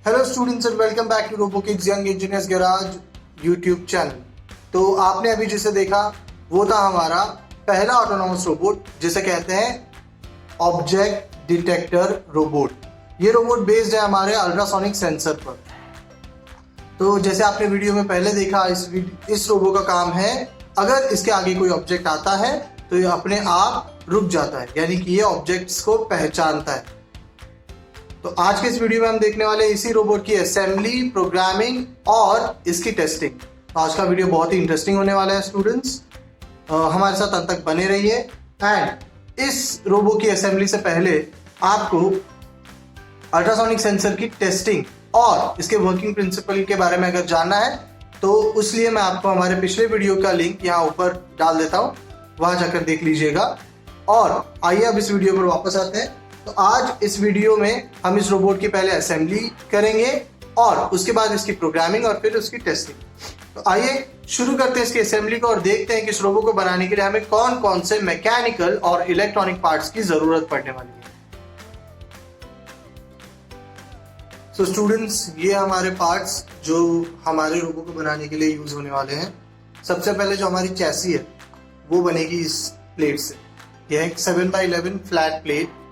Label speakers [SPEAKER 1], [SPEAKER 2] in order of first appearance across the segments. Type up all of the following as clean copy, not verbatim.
[SPEAKER 1] Hello students and welcome back to Robokids young engineers garage YouTube channel. तो आपने अभी जिसे देखा वो था हमारा पहला ऑटोनॉमस रोबोट जिसे कहते हैं ऑब्जेक्ट डिटेक्टर रोबोट। ये रोबोट बेस्ड है हमारे अल्ट्रासोनिक सेंसर पर। तो जैसे आपने वीडियो में पहले देखा, इस रोबो का काम है अगर इसके आगे कोई ऑब्जेक्ट आता है तो ये अपने आप रुक जाता है, यानी कि ये ऑब्जेक्ट्स को पहचानता है। तो आज के इस वीडियो में हम देखने वाले इसी रोबोट की असेंबली, प्रोग्रामिंग और इसकी टेस्टिंग। तो आज का वीडियो बहुत ही इंटरेस्टिंग होने वाला है स्टूडेंट्स, हमारे साथ अंत तक बने रहिए। एंड इस रोबो की असेंबली से पहले आपको अल्ट्रासोनिक सेंसर की टेस्टिंग और इसके वर्किंग प्रिंसिपल के बारे में अगर जानना है तो उसलिए मैं आपको हमारे पिछले वीडियो का लिंक यहाँ ऊपर डाल देता हूँ, वहां जाकर देख लीजिएगा। और आइए अब इस वीडियो पर वापस आते हैं। तो आज इस वीडियो में हम इस रोबोट की पहले असेंबली करेंगे और उसके बाद इसकी प्रोग्रामिंग और फिर उसकी टेस्टिंग। तो आइए शुरू करते हैं इसकी असेंबली को और देखते हैं कि इस रोबोट को बनाने के लिए हमें कौन कौन से मैकेनिकल और इलेक्ट्रॉनिक पार्ट्स की जरूरत पड़ने वाली है। सो स्टूडेंट्स, ये हमारे पार्ट्स जो हमारे रोबो को बनाने के लिए यूज होने वाले हैं। सबसे पहले जो हमारी चैसी है वो बनेगी इस प्लेट से। यह एक 7x11 फ्लैट प्लेट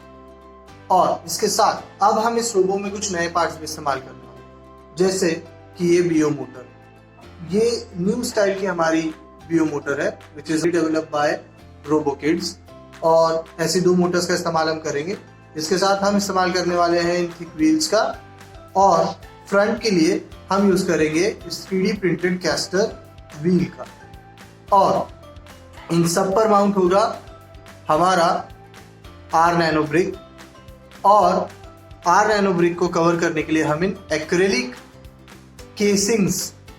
[SPEAKER 1] और इसके साथ अब हम इस रोबो में कुछ नए पार्ट्स भी इस्तेमाल करने वाले हैं, जैसे कि ये बीओ मोटर। ये न्यू स्टाइल की हमारी बीओ मोटर है विच इज डेवलप्ड बाय रोबोकिड्स, और ऐसी दो मोटर्स का इस्तेमाल हम करेंगे। इसके साथ हम इस्तेमाल करने वाले हैं इन थिक व्हील्स का, और फ्रंट के लिए हम यूज करेंगे इस 3D प्रिंटेड कैस्टर व्हील का। और इन सब पर माउंट होगा हमारा आर नैनो ब्रिक, और आर नैनो ब्रिक को कवर करने के लिए हम इन एक्रेलिक केसिंग्स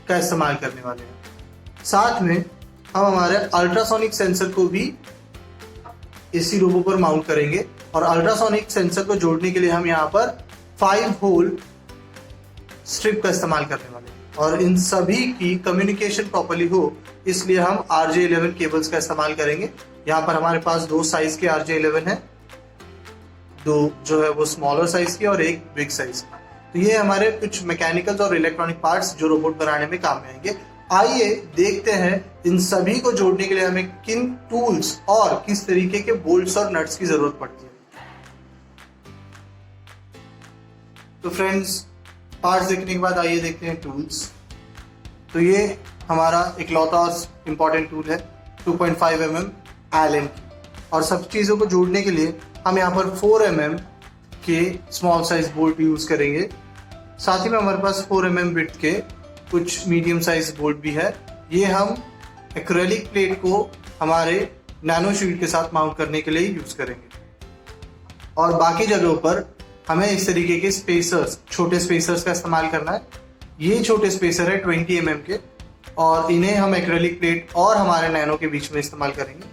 [SPEAKER 1] का इस्तेमाल करने वाले हैं। साथ में हम हमारे अल्ट्रासोनिक सेंसर को भी इसी रोबो पर माउंट करेंगे, और अल्ट्रासोनिक सेंसर को जोड़ने के लिए हम यहाँ पर 5 होल स्ट्रिप का इस्तेमाल करने वाले हैं। और इन सभी की कम्युनिकेशन प्रॉपर्ली हो इसलिए हम RJ11 केबल्स का इस्तेमाल करेंगे। यहाँ पर हमारे पास 2 साइज के RJ11 है, 2 जो है वो स्मॉलर साइज की और एक बिग साइज की। तो ये हमारे कुछ मैकेनिकल्स और इलेक्ट्रॉनिक पार्ट्स जो रोबोट बनाने में काम में आएंगे। आइए देखते हैं इन सभी को जोड़ने के लिए हमें किन टूल्स और किस तरीके के बोल्ट्स और नट्स की जरूरत पड़ती है। तो फ्रेंड्स, पार्ट्स देखने के बाद आइए देखते हैं टूल्स। तो ये हमारा इकलौता और इम्पॉर्टेंट टूल है 2.5 mm एलन की, और सब चीज़ों को जोड़ने के लिए हम यहाँ पर 4 mm के स्मॉल साइज बोल्ट यूज करेंगे। साथ ही में हमारे पास 4 mm विड्थ के कुछ मीडियम साइज बोल्ट भी है। ये हम एक्रेलिक प्लेट को हमारे नैनो शील्ड के साथ माउंट करने के लिए यूज करेंगे। और बाकी जगहों पर हमें इस तरीके के स्पेसर्स, छोटे स्पेसर्स का इस्तेमाल करना है। ये छोटे स्पेसर है 20 mm के, और इन्हें हम एक्रेलिक प्लेट और हमारे नैनो के बीच में इस्तेमाल करेंगे।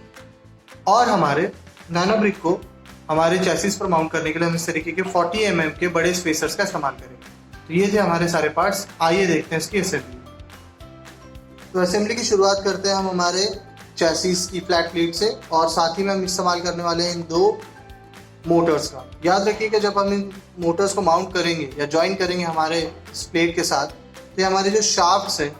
[SPEAKER 1] और हमारे नैनो ब्रिक को हमारे चैसिस पर माउंट करने के लिए हम इस तरीके के 40 mm के बड़े स्पेसर्स का इस्तेमाल करेंगे। तो ये थे हमारे सारे पार्ट्स। आइए देखते हैं इसकी असेंबली। तो असेंबली की शुरुआत करते हैं हम हमारे चैसिस की फ्लैट प्लेट से, और साथ ही में हम इस्तेमाल करने वाले हैं इन 2 मोटर्स का। याद रखिएगा जब हम इन मोटर्स को माउंट करेंगे या ज्वाइन करेंगे हमारे इस प्लेट के साथ, तो हमारे जो शाफ्ट्स हैं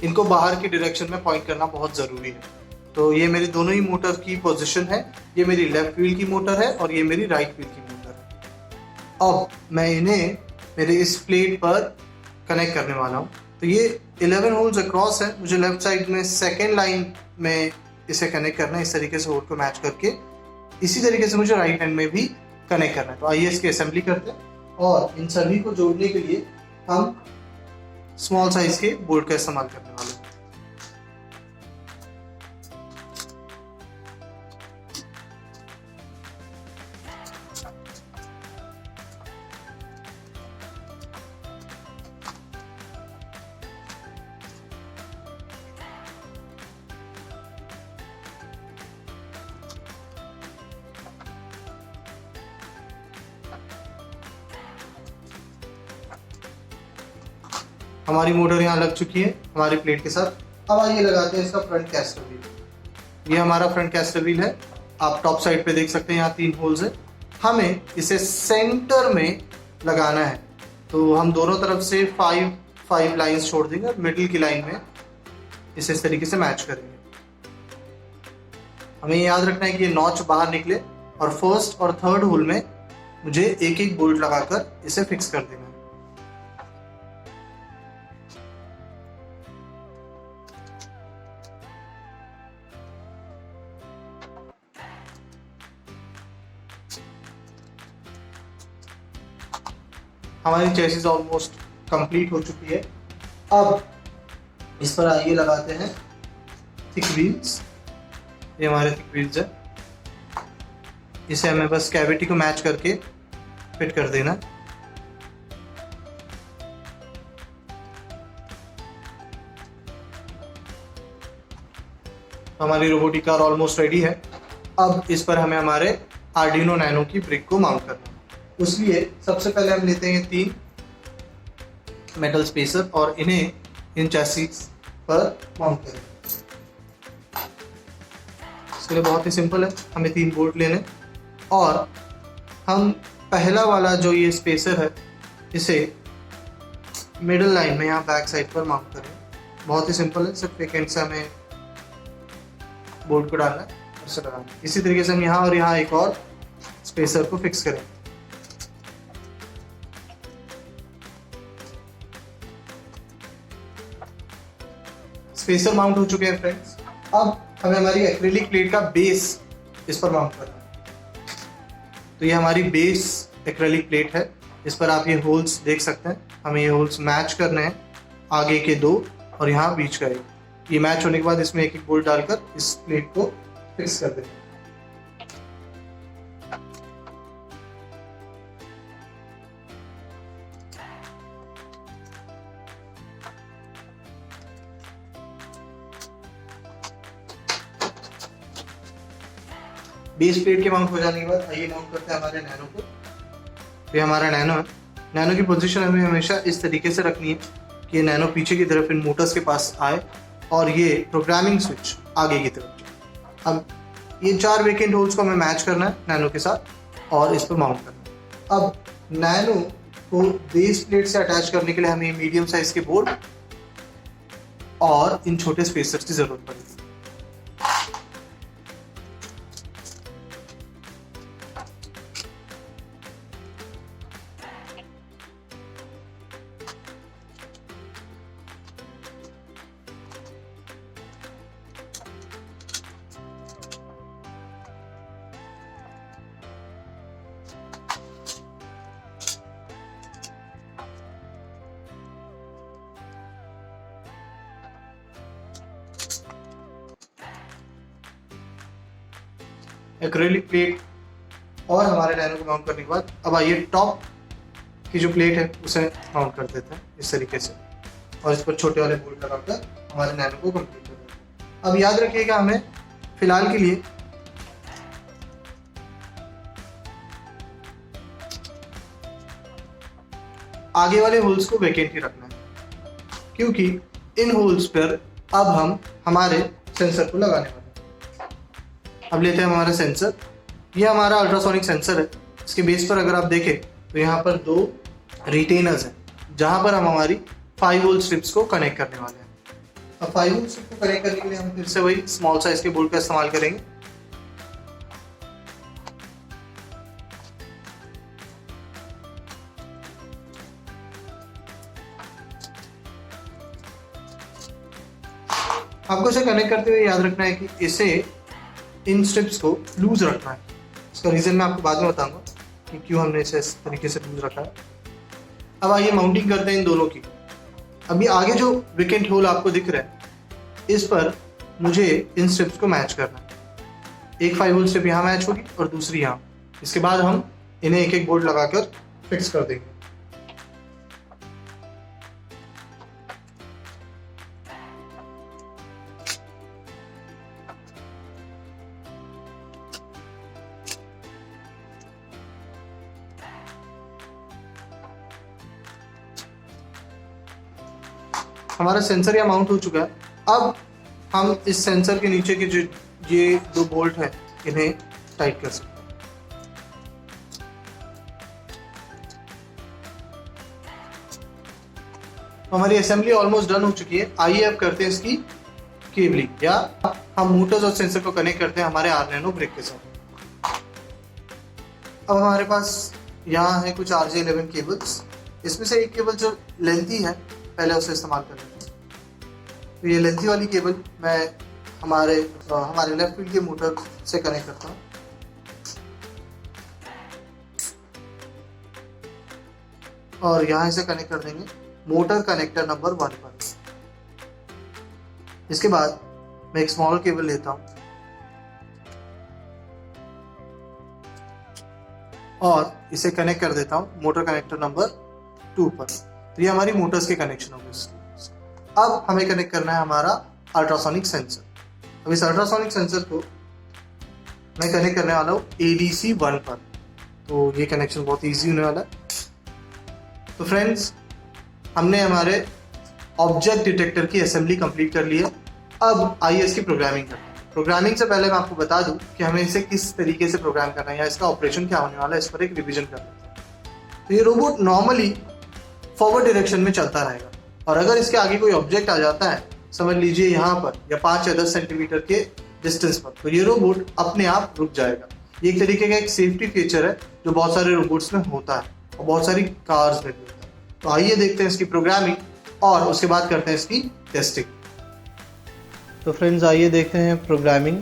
[SPEAKER 1] इनको बाहर की डायरेक्शन में पॉइंट करना बहुत ज़रूरी है। तो ये मेरी दोनों ही मोटर की पोजीशन है। ये मेरी लेफ्ट व्हील की मोटर है और ये मेरी राइट व्हील की मोटर है। अब मैं इन्हें मेरे इस प्लेट पर कनेक्ट करने वाला हूँ। तो ये 11 होल्स अक्रॉस है। मुझे लेफ्ट साइड में सेकेंड लाइन में इसे कनेक्ट करना है, इस तरीके से होल को मैच करके। इसी तरीके से मुझे राइट हैंड में भी कनेक्ट करना है। तो आइए इसकी असेंबली करते हैं, और इन सभी को जोड़ने के लिए हम स्मॉल साइज के बोल्ट का इस्तेमाल करने वाले हैं। हमारी मोटर यहाँ लग चुकी है हमारी प्लेट के साथ। अब आइए लगाते हैं इसका फ्रंट कैस्टर व्हील। ये हमारा फ्रंट कैस्टर व्हील है। आप टॉप साइड पे देख सकते हैं यहाँ 3 होल्स है। हमें इसे सेंटर में लगाना है तो हम दोनों तरफ से 5 लाइंस छोड़ देंगे और मिडिल की लाइन में इसे इस तरीके से मैच करेंगे। हमें याद रखना है कि ये नॉच बाहर निकले और फर्स्ट और थर्ड होल में मुझे एक एक बोल्ट लगाकर इसे फिक्स कर देना है। हमारी चेसिस ऑलमोस्ट कंप्लीट हो चुकी है। अब इस पर आइए लगाते हैं थिक व्हील्स। ये हमारे थिक व्हील्स है, इसे हमें बस कैविटी को मैच करके फिट कर देना। हमारी रोबोटिक कार ऑलमोस्ट रेडी है। अब इस पर हमें हमारे आर्डिनो नैनो की ब्रिक को माउंट करना है। उसलिए सबसे पहले हम लेते हैं 3 मेटल स्पेसर और इन्हें इन चैसिस पर माउंट करें। इसके लिए बहुत ही सिंपल है, हमें 3 बोल्ट लेने और हम पहला वाला जो ये स्पेसर है इसे मिडल लाइन में यहाँ बैक साइड पर माउंट करें। बहुत ही सिंपल है, सिर्फ एक एंड से हमें बोल्ट को डालना है और इसे लगाना है। इसी तरीके से हम यहाँ और यहाँ एक और स्पेसर को फिक्स करें। स्पेसर माउंट हो चुके हैं फ्रेंड्स। अब हमें हमारी एक्रिलिक प्लेट का बेस इस पर माउंट करना है। तो ये हमारी बेस एक्रिलिक प्लेट है, इस पर आप ये होल्स देख सकते हैं। हमें ये होल्स मैच करने हैं, आगे के 2 और यहाँ बीच का 1। ये मैच होने के बाद इसमें एक एक बोल्ट डालकर इस प्लेट को फिक्स कर दें। बेस प्लेट के माउंट हो जाने के बाद आइए माउंट करते हैं हमारे नैनो को। तो ये हमारा नैनो है। नैनो की पोजीशन हमें हमेशा इस तरीके से रखनी है कि ये नैनो पीछे की तरफ इन मोटर्स के पास आए और ये प्रोग्रामिंग स्विच आगे की तरफ जाए। अब ये 4 वेकेंट होल्स को हमें मैच करना है नैनो के साथ और इस पर माउंट करना है। अब नैनो को बेस प्लेट से अटैच करने के लिए हमें मीडियम साइज के बोर्ड और इन छोटे स्पेसर्स की जरूरत पड़ेगी। एक्रेलिक प्लेट और हमारे नैनो को माउंट करने के बाद अब आइए टॉप की जो प्लेट है उसे माउंट कर देते हैं इस तरीके से और इस पर छोटे वाले बोल्ट लगाकर हमारे नैनो को कंप्लीट कर देते हैं। अब याद रखिएगा हमें फिलहाल के लिए आगे वाले होल्स को वैकेंट ही रखना है, क्योंकि इन होल्स पर अब हम हमारे सेंसर को लगाने वाले हैं। अब लेते हैं हमारा सेंसर। ये हमारा अल्ट्रासोनिक सेंसर है। इसके बेस पर अगर आप देखें तो यहाँ पर 2 रिटेनर्स हैं जहाँ पर हम हमारी 5 वोल्ट स्ट्रिप्स को कनेक्ट करने वाले हैं। अब 5 वोल्ट स्ट्रिप को कनेक्ट करने के लिए हम फिर से वही स्मॉल साइज के बोल्ट का इस्तेमाल करेंगे। आपको इसे कनेक्ट करते हुए याद रखना है कि इसे इन स्ट्रिप्स को लूज रखना है। इसका रीज़न मैं आपको बाद में बताऊंगा कि क्यों हमने इसे इस तरीके से लूज रखा है। अब आइए माउंटिंग करते हैं इन दोनों की। अभी आगे जो विकेंट होल आपको दिख रहा है इस पर मुझे इन स्ट्रिप्स को मैच करना है। एक 5 वोल्ट स्ट्रिप यहाँ मैच होगी और दूसरी यहाँ। इसके बाद हम इन्हें एक एक बोल्ट लगाकर फिक्स कर देंगे। हमारा सेंसर यहाँ माउंट हो चुका है। अब हम इस सेंसर के नीचे के जो ये 2 बोल्ट हैं इन्हें टाइट कर सकते हैं। तो हमारी असेंबली ऑलमोस्ट डन हो चुकी है। आइए अब करते हैं इसकी केबलिंग, या हम मोटर्स और सेंसर को कनेक्ट करते हैं हमारे आर्डिनो ब्रेक के साथ। अब हमारे पास यहाँ है कुछ RJ11 केबल्स। इसमें से एक केबल जो लेंथी है पहले उसे इस्तेमाल कर लेते हैं। तो ये लेंथी वाली केबल मैं हमारे लेफ्ट फील्ड के मोटर से कनेक्ट करता हूँ। और यहाँ इसे कनेक्ट कर देंगे मोटर कनेक्टर नंबर 1 पर। इसके बाद मैं एक स्मॉल केबल लेता हूँ और इसे कनेक्ट कर देता हूँ मोटर कनेक्टर नंबर 2 पर। तो ये हमारी मोटर्स के कनेक्शन हो गए। अब हमें कनेक्ट करना है हमारा अल्ट्रासोनिक सेंसर। अब इस अल्ट्रासोनिक सेंसर को मैं कनेक्ट करने वाला हूँ ADC 1 पर। तो ये कनेक्शन बहुत ईजी होने वाला है। तो फ्रेंड्स, हमने हमारे ऑब्जेक्ट डिटेक्टर की असेंबली कंप्लीट कर ली है। अब आइए इसकी प्रोग्रामिंग करते हैं। प्रोग्रामिंग से पहले मैं आपको बता दूं कि हमें इसे किस तरीके से प्रोग्राम करना है या इसका ऑपरेशन क्या होने वाला है, इस पर एक रिवीजन कर लेते हैं। तो ये रोबोट नॉर्मली फॉरवर्ड डायरेक्शन में चलता रहेगा, और अगर इसके आगे कोई ऑब्जेक्ट आ जाता है, समझ लीजिए यहाँ पर या 5 या 10 सेंटीमीटर के डिस्टेंस पर, तो ये रोबोट अपने आप रुक जाएगा। ये एक तरीके का एक सेफ्टी फीचर है जो बहुत सारे रोबोट्स में होता है और बहुत सारी कार्स में भी होता है। तो आइए देखते हैं इसकी प्रोग्रामिंग और उसके बाद करते हैं इसकी टेस्टिंग। तो फ्रेंड्स, आइए देखते हैं प्रोग्रामिंग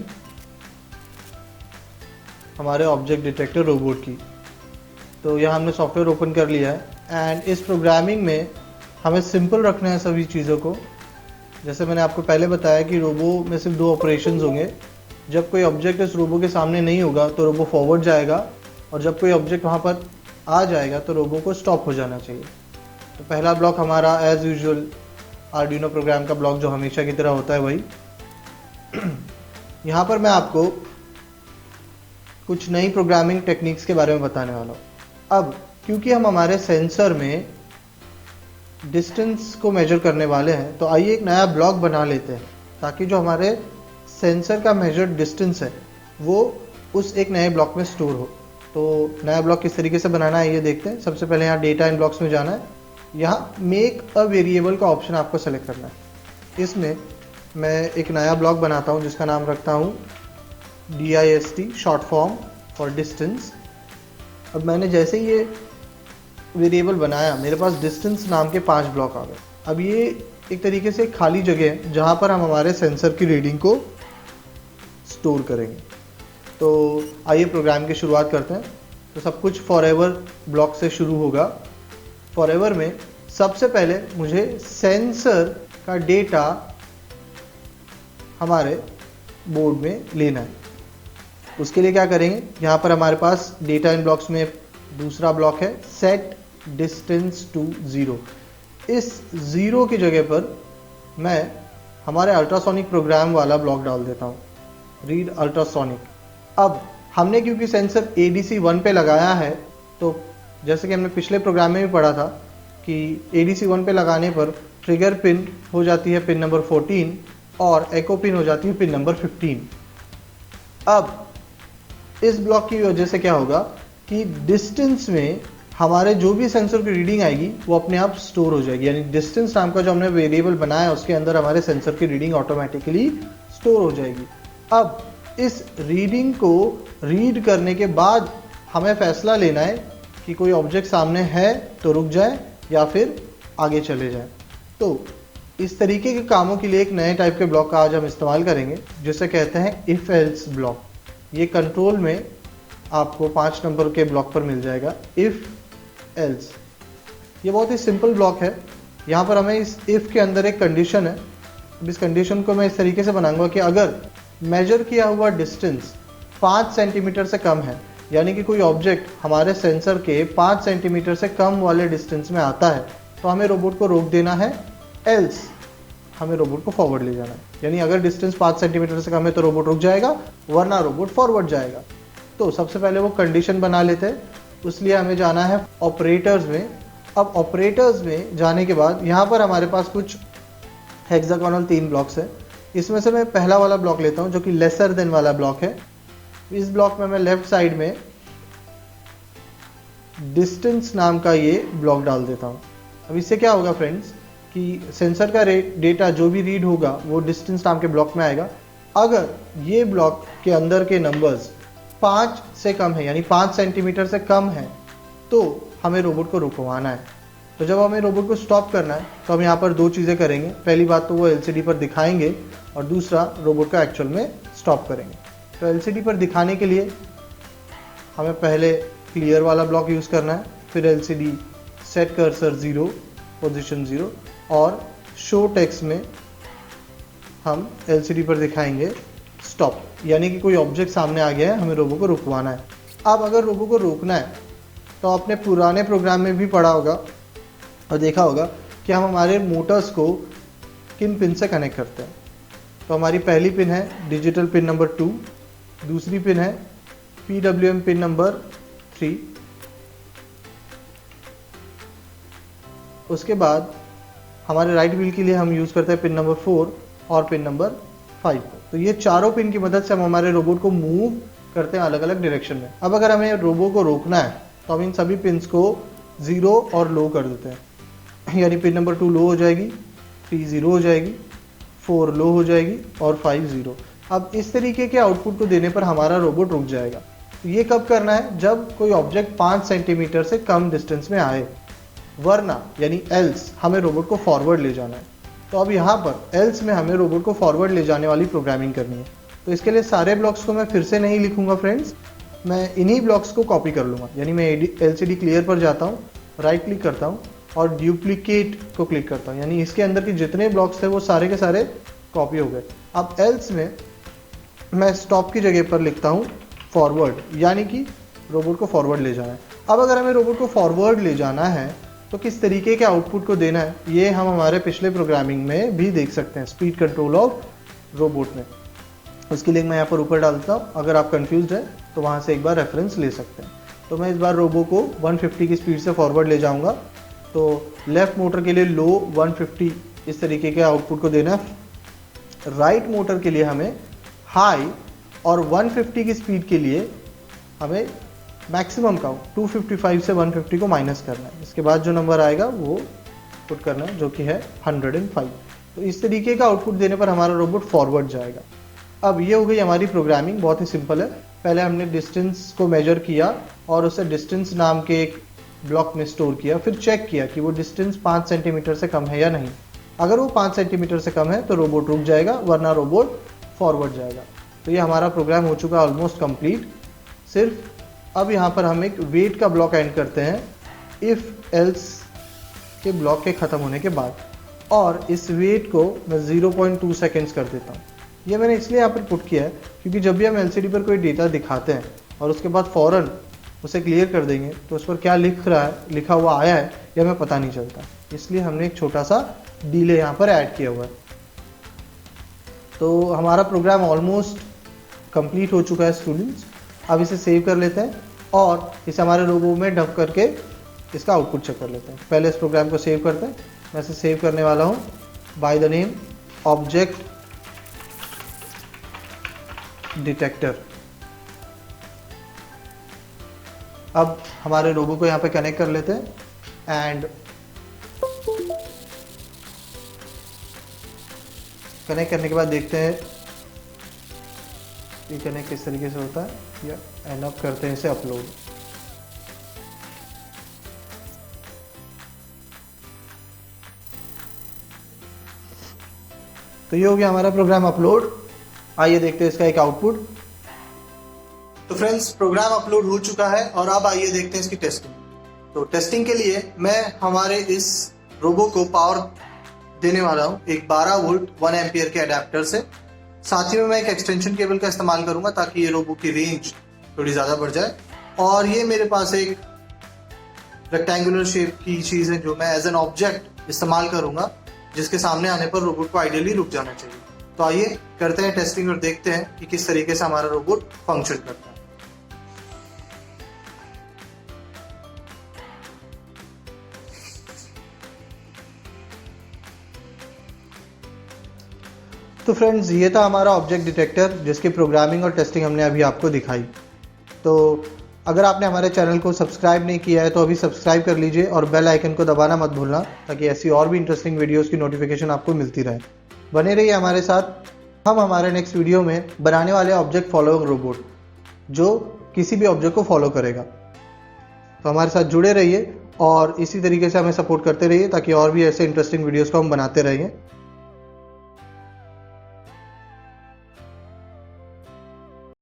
[SPEAKER 1] हमारे ऑब्जेक्ट डिटेक्टर रोबोट की। तो यहाँ हमने सॉफ्टवेयर ओपन कर लिया है एंड इस प्रोग्रामिंग में हमें सिंपल रखना है सभी चीज़ों को। जैसे मैंने आपको पहले बताया कि रोबो में सिर्फ 2 ऑपरेशंस होंगे। जब कोई ऑब्जेक्ट इस रोबो के सामने नहीं होगा तो रोबो फॉरवर्ड जाएगा, और जब कोई ऑब्जेक्ट वहाँ पर आ जाएगा तो रोबो को स्टॉप हो जाना चाहिए। तो पहला ब्लॉक हमारा एज यूजुअल आर्डिनो प्रोग्राम का ब्लॉक जो हमेशा की तरह होता है वही। यहाँ पर मैं आपको कुछ नई प्रोग्रामिंग टेक्निक्स के बारे में बताने वाला हूँ। अब क्योंकि हम हमारे सेंसर में डिस्टेंस को मेजर करने वाले हैं, तो आइए एक नया ब्लॉक बना लेते हैं ताकि जो हमारे सेंसर का मेजर्ड डिस्टेंस है वो उस एक नए ब्लॉक में स्टोर हो। तो नया ब्लॉक किस तरीके से बनाना है ये देखते हैं। सबसे पहले यहाँ डेटा इन ब्लॉक्स में जाना है। यहाँ मेक अ वेरिएबल का ऑप्शन आपको सेलेक्ट करना है। इसमें मैं एक नया ब्लॉक बनाता हूँ जिसका नाम रखता हूँ DIST, short form for distance. अब मैंने जैसे ही ये वेरिएबल बनाया, मेरे पास डिस्टेंस नाम के 5 ब्लॉक आ गए। अब ये एक तरीके से खाली जगह है जहाँ पर हम हमारे सेंसर की रीडिंग को स्टोर करेंगे। तो आइए प्रोग्राम की शुरुआत करते हैं। तो सब कुछ फॉरएवर ब्लॉक से शुरू होगा। फॉरएवर में सबसे पहले मुझे सेंसर का डेटा हमारे बोर्ड में लेना है। उसके लिए क्या करेंगे, यहाँ पर हमारे पास डेटा इन ब्लॉक्स में दूसरा ब्लॉक है सेट डिस्टेंस टू 0। इस 0 की जगह पर मैं हमारे अल्ट्रासोनिक प्रोग्राम वाला ब्लॉक डाल देता हूँ, रीड अल्ट्रासोनिक। अब हमने क्योंकि सेंसर ADC 1 पे लगाया है, तो जैसे कि हमने पिछले प्रोग्राम में भी पढ़ा था कि ADC 1 पे लगाने पर ट्रिगर पिन हो जाती है पिन नंबर 14 और एको पिन हो जाती है पिन नंबर 15। अब इस ब्लॉक की वजह से क्या होगा कि डिस्टेंस में हमारे जो भी सेंसर की रीडिंग आएगी वो अपने आप स्टोर हो जाएगी। यानी डिस्टेंस नाम का जो हमने वेरिएबल बनाया है उसके अंदर हमारे सेंसर की रीडिंग ऑटोमेटिकली स्टोर हो जाएगी। अब इस रीडिंग को रीड करने के बाद हमें फैसला लेना है कि कोई ऑब्जेक्ट सामने है तो रुक जाए या फिर आगे चले जाए। तो इस तरीके के कामों के लिए एक नए टाइप के ब्लॉक का आज हम इस्तेमाल करेंगे जिसे कहते हैं इफ एल्स ब्लॉक। ये कंट्रोल में आपको 5 नंबर के ब्लॉक पर मिल जाएगा, इफ एल्स। ये बहुत ही सिंपल ब्लॉक है। यहाँ पर हमें इस इफ के अंदर एक कंडीशन है। इस कंडीशन को मैं इस तरीके से बनाऊंगा कि अगर मेजर किया हुआ डिस्टेंस 5 सेंटीमीटर से कम है, यानी कि कोई ऑब्जेक्ट हमारे सेंसर के 5 सेंटीमीटर से कम वाले डिस्टेंस में आता है, तो हमें रोबोट को रोक देना है, एल्स हमें रोबोट को फॉरवर्ड ले जाना है। यानी अगर डिस्टेंस 5 सेंटीमीटर से कम है तो रोबोट रुक जाएगा, वरना रोबोट फॉरवर्ड जाएगा। तो सबसे पहले वो कंडीशन बना लेते हैं। उसलिए हमें जाना है ऑपरेटर्स में। अब ऑपरेटर्स में जाने के बाद यहाँ पर हमारे पास कुछ हेक्सागोनल 3 ब्लॉक्स है। इसमें से मैं पहला वाला ब्लॉक लेता हूँ जो कि लेसर देन वाला ब्लॉक है। इस ब्लॉक में मैं लेफ्ट साइड में डिस्टेंस नाम का ये ब्लॉक डाल देता हूँ। अब इससे क्या होगा फ्रेंड्स कि सेंसर का डेटा जो भी रीड होगा वो डिस्टेंस नाम के ब्लॉक में आएगा। अगर ये ब्लॉक के अंदर के नंबर्स 5 से कम है, यानी 5 सेंटीमीटर से कम है, तो हमें रोबोट को रुकवाना है। तो जब हमें रोबोट को स्टॉप करना है तो हम यहाँ पर 2 चीज़ें करेंगे। पहली बात तो वो LCD पर दिखाएंगे और दूसरा रोबोट का एक्चुअल में स्टॉप करेंगे। तो LCD पर दिखाने के लिए हमें पहले क्लियर वाला ब्लॉक यूज़ करना है, फिर LCD सेट कर्सर 0 पोजीशन 0 और शो टेक्स्ट में हम LCD पर दिखाएंगे स्टॉप, यानी कि कोई ऑब्जेक्ट सामने आ गया है, हमें रोबो को रुकवाना है। अब अगर रोबो को रोकना है तो आपने पुराने प्रोग्राम में भी पढ़ा होगा और देखा होगा कि हम हमारे मोटर्स को किन पिन से कनेक्ट करते हैं। तो हमारी पहली पिन है डिजिटल पिन नंबर 2, दूसरी पिन है PWM पिन नंबर 3, उसके बाद हमारे राइट व्हील के लिए हम यूज़ करते हैं पिन नंबर 4 और पिन नंबर 5। तो ये चारों पिन की मदद से हम हमारे रोबोट को मूव करते हैं अलग अलग डायरेक्शन में। अब अगर हमें रोबो को रोकना है तो हम इन सभी पिन्स को 0 और लो कर देते हैं, यानी पिन नंबर 2 लो हो जाएगी, 3 0 हो जाएगी, 4 लो हो जाएगी और 5 0। अब इस तरीके के आउटपुट को देने पर हमारा रोबोट रुक जाएगा। तो ये कब करना है? जब कोई ऑब्जेक्ट 5 सेंटीमीटर से कम डिस्टेंस में आए, वरना यानी एल्स हमें रोबोट को फॉरवर्ड ले जाना है। तो अब यहाँ पर एल्स में हमें रोबोट को फॉरवर्ड ले जाने वाली प्रोग्रामिंग करनी है। तो इसके लिए सारे ब्लॉक्स को मैं फिर से नहीं लिखूंगा फ्रेंड्स, मैं इन्हीं ब्लॉक्स को कॉपी कर लूँगा। यानी मैं LCD क्लियर पर जाता हूँ, राइट क्लिक करता हूँ और डुप्लीकेट को क्लिक करता हूँ, यानी इसके अंदर के जितने ब्लॉक्स थे वो सारे के सारे कॉपी हो गए। अब एल्स में मैं स्टॉप की जगह पर लिखता हूँ फॉरवर्ड, यानी कि रोबोट को फॉरवर्ड ले जाना है। अब अगर हमें रोबोट को फॉरवर्ड ले जाना है तो किस तरीके के आउटपुट को देना है, ये हम हमारे पिछले प्रोग्रामिंग में भी देख सकते हैं, स्पीड कंट्रोल ऑफ रोबोट में। उसकी लिंक मैं यहाँ पर ऊपर डाल देता हूँ, अगर आप कंफ्यूज्ड है तो वहाँ से एक बार रेफरेंस ले सकते हैं। तो मैं इस बार रोबो को 150 की स्पीड से फॉरवर्ड ले जाऊँगा। तो लेफ्ट मोटर के लिए लो 150 इस तरीके के आउटपुट को देना है। राइट मोटर के लिए हमें हाई और 150 की स्पीड के लिए हमें मैक्सिमम काउंट 255 से 150 को माइनस करना है। इसके बाद जो नंबर आएगा वो पुट करना है, जो कि है 105। तो इस तरीके का आउटपुट देने पर हमारा रोबोट फॉरवर्ड जाएगा। अब ये हो गई हमारी प्रोग्रामिंग, बहुत ही सिंपल है। पहले हमने डिस्टेंस को मेजर किया और उसे डिस्टेंस नाम के एक ब्लॉक में स्टोर किया, फिर चेक किया कि वो डिस्टेंस 5 सेंटीमीटर से कम है या नहीं। अगर वो 5 सेंटीमीटर से कम है तो रोबोट रुक जाएगा, वरना रोबोट फॉरवर्ड जाएगा। तो ये हमारा प्रोग्राम हो चुका है ऑलमोस्ट कंप्लीट। सिर्फ अब यहाँ पर हम एक वेट का ब्लॉक ऐड करते हैं इफ़ एल्स के ब्लॉक के ख़त्म होने के बाद, और इस वेट को मैं 0.2 सेकेंड्स कर देता हूँ। ये मैंने इसलिए यहाँ पर पुट किया है क्योंकि जब भी हम LCD पर कोई डेटा दिखाते हैं और उसके बाद फ़ौरन उसे क्लियर कर देंगे तो उस पर क्या लिखा हुआ आया है ये हमें पता नहीं चलता, इसलिए हमने एक छोटा सा डिले यहाँ पर ऐड किया हुआ है। तो हमारा प्रोग्राम ऑलमोस्ट कंप्लीट हो चुका है स्टूडेंट्स। अब इसे सेव कर लेते हैं और इसे हमारे रोबो में डंप करके इसका आउटपुट चेक कर लेते हैं। पहले इस प्रोग्राम को सेव करते हैं। मैं इसे सेव करने वाला हूँ by the name object detector. अब हमारे रोबो को यहाँ पे कनेक्ट कर लेते हैं एंड कनेक्ट करने के बाद देखते हैं ये कनेक्ट किस तरीके से होता है, या एंड अप करते हैं इसे अपलोड। तो ये हो गया हमारा प्रोग्राम अपलोड। आइए देखते हैं इसका एक आउटपुट। तो फ्रेंड्स प्रोग्राम अपलोड हो चुका है और अब आइए देखते हैं इसकी टेस्टिंग। तो टेस्टिंग के लिए मैं हमारे इस रोबो को पावर देने वाला हूँ एक 12 वोल्ट 1 एम्पियर के अडेप्टर से। साथ ही में मैं एक एक्सटेंशन केबल का इस्तेमाल करूंगा ताकि ये रोबो की रेंज थोड़ी ज़्यादा बढ़ जाए। और ये मेरे पास एक रेक्टेंगुलर शेप की चीज़ है जो मैं एज एन ऑब्जेक्ट इस्तेमाल करूंगा, जिसके सामने आने पर रोबोट को आइडियली रुक जाना चाहिए। तो आइए करते हैं टेस्टिंग और देखते हैं कि किस तरीके से हमारा रोबोट फंक्शन करता है। तो फ्रेंड्स ये था हमारा ऑब्जेक्ट डिटेक्टर जिसकी प्रोग्रामिंग और टेस्टिंग हमने अभी आपको दिखाई। तो अगर आपने हमारे चैनल को सब्सक्राइब नहीं किया है तो अभी सब्सक्राइब कर लीजिए और बेल आइकन को दबाना मत भूलना, ताकि ऐसी और भी इंटरेस्टिंग वीडियोस की नोटिफिकेशन आपको मिलती रहे। बने रहिए हमारे साथ। हम हमारे नेक्स्ट वीडियो में बनाने वाले ऑब्जेक्ट फॉलोइंग रोबोट, जो किसी भी ऑब्जेक्ट को फॉलो करेगा। तो हमारे साथ जुड़े रहिए और इसी तरीके से हमें सपोर्ट करते रहिए, ताकि और भी ऐसे इंटरेस्टिंग वीडियोस को हम बनाते रहेंगे।